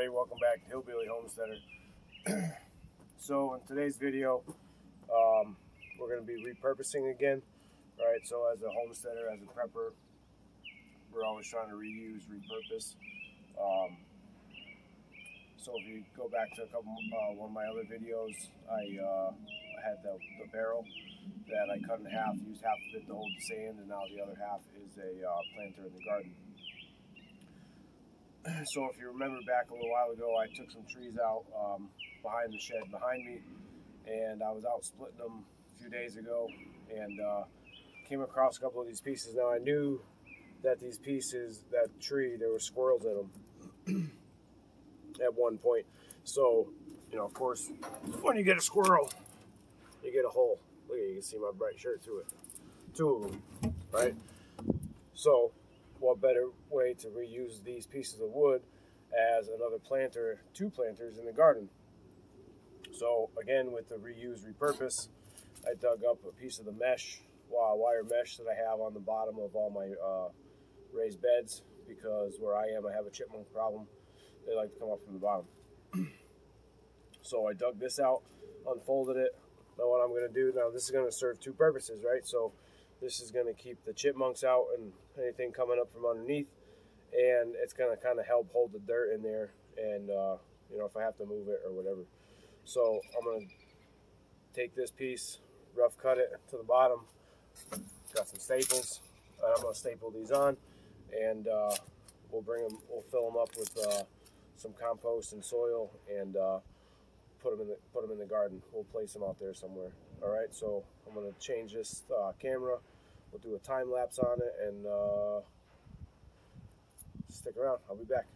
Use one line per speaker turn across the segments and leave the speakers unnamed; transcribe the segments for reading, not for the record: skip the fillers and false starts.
everybody, welcome back to Hillbilly Homesteader. So in today's video, we're going to be repurposing again. Right, so as a homesteader, as a prepper, we're always trying to reuse, repurpose. So if you go back to one of my other videos, I had the barrel that I cut in half, used half of it to hold the sand, and now the other half is a planter in the garden. So if you remember back a little while ago, I took some trees out behind the shed behind me, and I was out splitting them a few days ago, and came across a couple of these pieces. Now I knew that these pieces, that tree, there were squirrels in them at one point. So, you know, of course, when you get a squirrel, you get a hole. Look, you can see my bright shirt through it. 2 of them, right? So, what better way to reuse these pieces of wood as another planter, 2 planters in the garden? So again, with the reuse, repurpose, I dug up a piece of the mesh, wire mesh that I have on the bottom of all my raised beds, because where I am, I have a chipmunk problem. They like to come up from the bottom. So I dug this out, unfolded it. Now what I'm going to do, now this is going to serve 2 purposes, right? So this is going to keep the chipmunks out and anything coming up from underneath, and it's going to kind of help hold the dirt in there, and you know, if I have to move it or whatever. So I'm going to take this piece, rough cut it to the bottom, got some staples, and I'm going to staple these on, and we'll fill them up with some compost and soil, and put them in the garden. We'll place them out there somewhere. All right, so I'm going to change this camera. We'll do a time lapse on it, and stick around. I'll be back.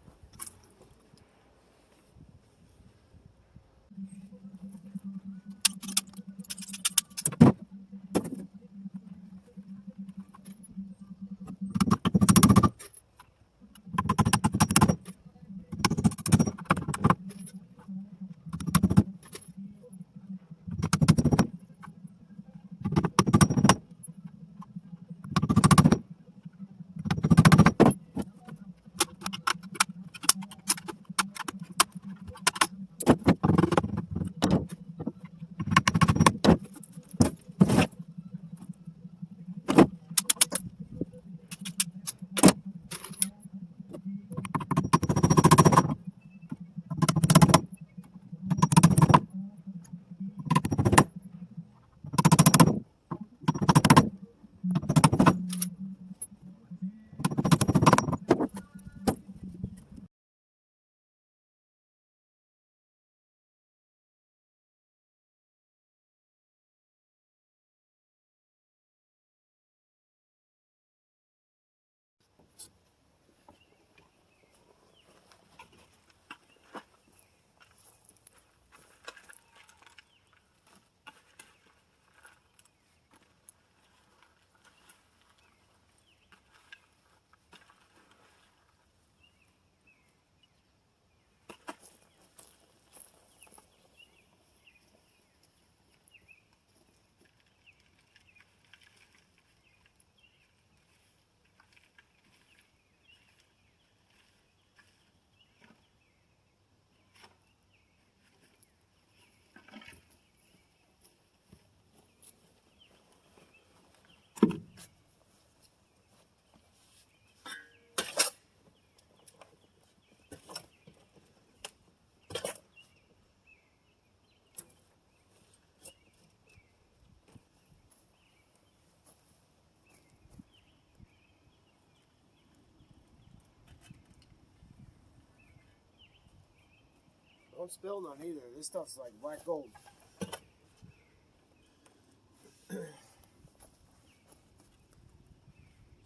Don't spill none either. This stuff's like black gold.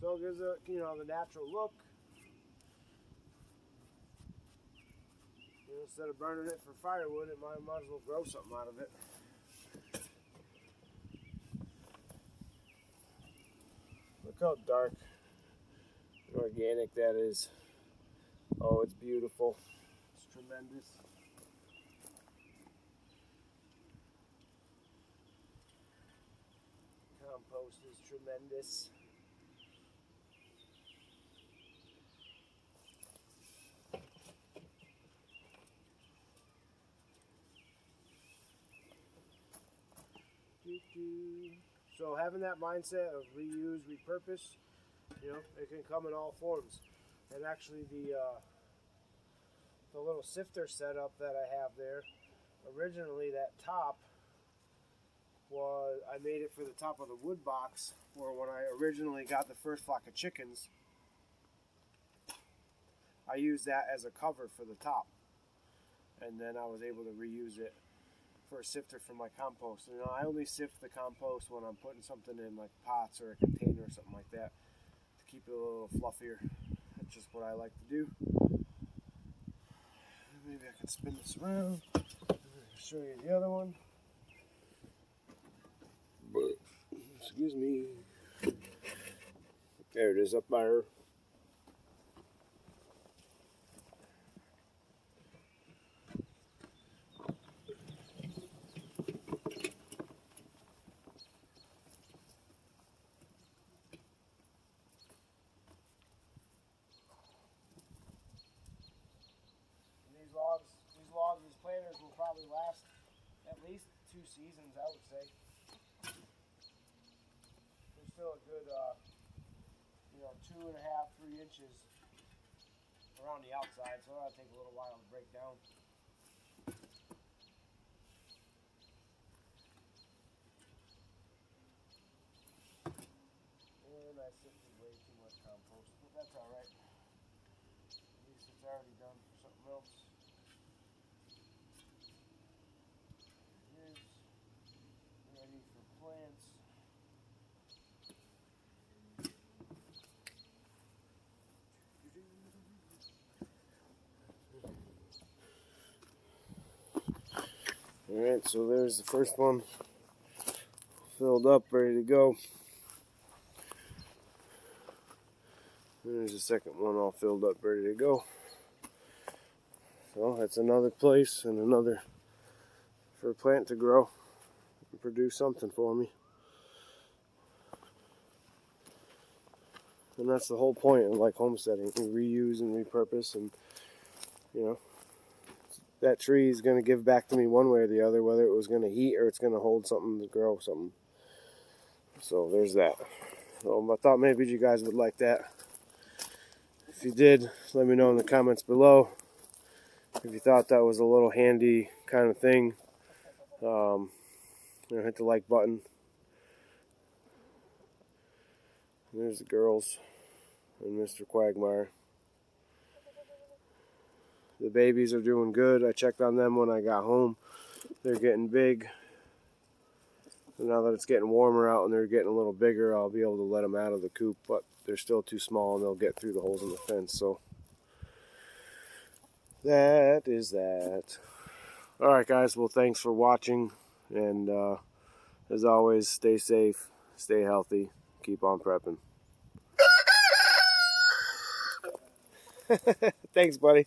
So it gives a, you know, the natural look. You know, instead of burning it for firewood, it might as well grow something out of it. Look how dark and organic that is. Oh, it's beautiful. It's tremendous. Compost is tremendous. So having that mindset of reuse, repurpose, you know, it can come in all forms. And actually the little sifter setup that I have there, originally that top was, I made it for the top of the wood box, where when I originally got the first flock of chickens, I used that as a cover for the top. And then I was able to reuse it for a sifter for my compost. You know, I only sift the compost when I'm putting something in like pots or a container or something like that to keep it a little fluffier. That's just what I like to do. Maybe I can spin this around. Show you the other one. Excuse me. There it is up by her. These planters will probably last at least 2 seasons, I would say. They're still a good, 2.5, 3 inches around the outside, so that'll take a little while to break down. And I sifted way too much compost, but that's alright. At least it's already done for something else. Ready for plants. Alright, so there's the first one filled up, ready to go. There's the second one all filled up, ready to go. So that's another place and another for a plant to grow and produce something for me. And that's the whole point of like homesteading. You reuse and repurpose, and you know, that tree is going to give back to me one way or the other, whether it was going to heat or it's going to hold something to grow something. So there's that. So I thought maybe you guys would like that. If you did, let me know in the comments below. If you thought that was a little handy kind of thing, hit the like button. There's the girls and Mr. Quagmire. The babies are doing good. I checked on them when I got home. They're getting big. And now that it's getting warmer out and they're getting a little bigger, I'll be able to let them out of the coop, but they're still too small and they'll get through the holes in the fence. So that is that. Alright guys, well thanks for watching, and as always, stay safe, stay healthy, keep on prepping. Thanks buddy.